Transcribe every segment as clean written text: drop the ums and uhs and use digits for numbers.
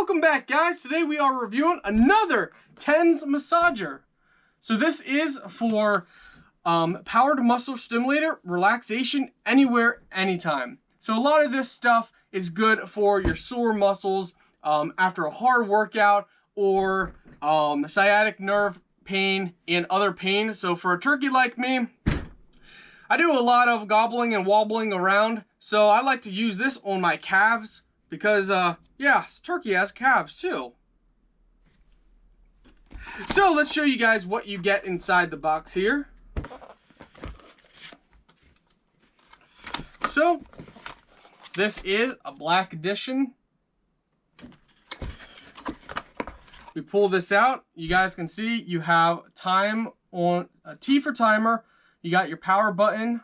Welcome back, guys. Today we are reviewing another TENS massager. So this is for powered muscle stimulator, relaxation, anywhere, anytime. So a lot of this stuff is good for your sore muscles after a hard workout or sciatic nerve pain and other pain. So for a turkey like me, I do a lot of gobbling and wobbling around. So I like to use this on my calves because yeah, turkey has calves too. So let's show you guys what you get inside the box here. So this is a black edition. We pull this out. You guys can see you have time on a T for timer. You got your power button,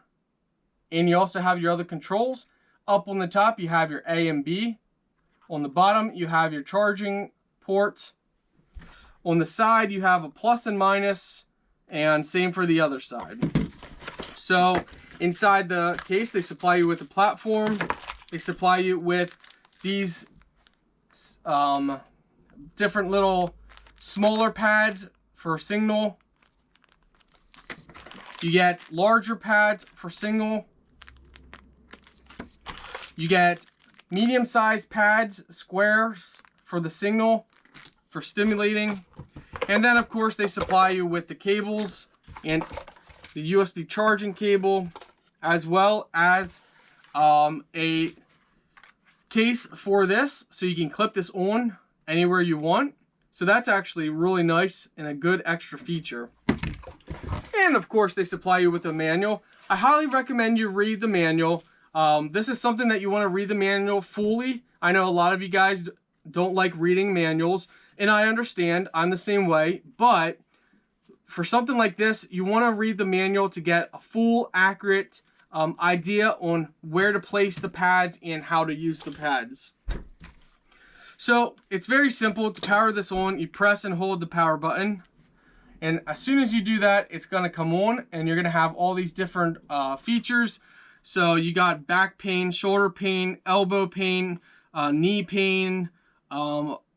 and you also have your other controls. Up on the top, you have your A and B. On the bottom, you have your charging port. On the side, you have a plus and minus, and same for the other side. So inside the case, they supply you with a platform. They supply you with these different little smaller pads for single. You get larger pads for single. You get medium-sized pads, squares, for the single, for stimulating. And then, of course, they supply you with the cables and the USB charging cable, as well as a case for this, so you can clip this on anywhere you want. So that's actually really nice and a good extra feature. And of course, they supply you with a manual. I highly recommend you read the manual. This is something that you want to read the manual fully. I know a lot of you guys don't like reading manuals, and I understand. I'm the same way. But for something like this, you want to read the manual to get a full, accurate idea on where to place the pads and how to use the pads. So it's very simple. To power this on, you press and hold the power button. And as soon as you do that, it's going to come on, and you're going to have all these different features. So you got back pain, shoulder pain, elbow pain, knee pain,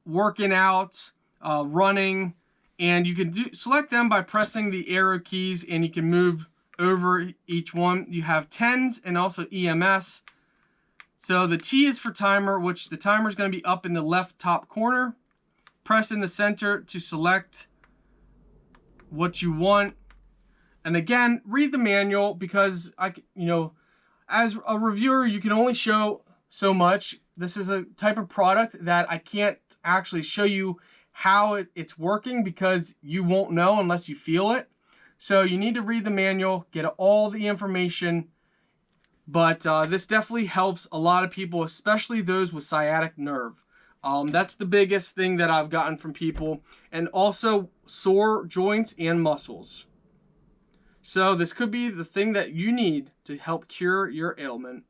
working out, running, and you can select them by pressing the arrow keys, and you can move over each one. You have TENS and also EMS. So the T is for timer, which the timer is going to be up in the left top corner. Press in the center to select what you want. And again, read the manual, because as a reviewer, you can only show so much. This is a type of product that I can't actually show you how it's working, because you won't know unless you feel it. So you need to read the manual, get all the information. But this definitely helps a lot of people, especially those with sciatic nerve. That's the biggest thing that I've gotten from people, and also sore joints and muscles. So this could be the thing that you need to help cure your ailment.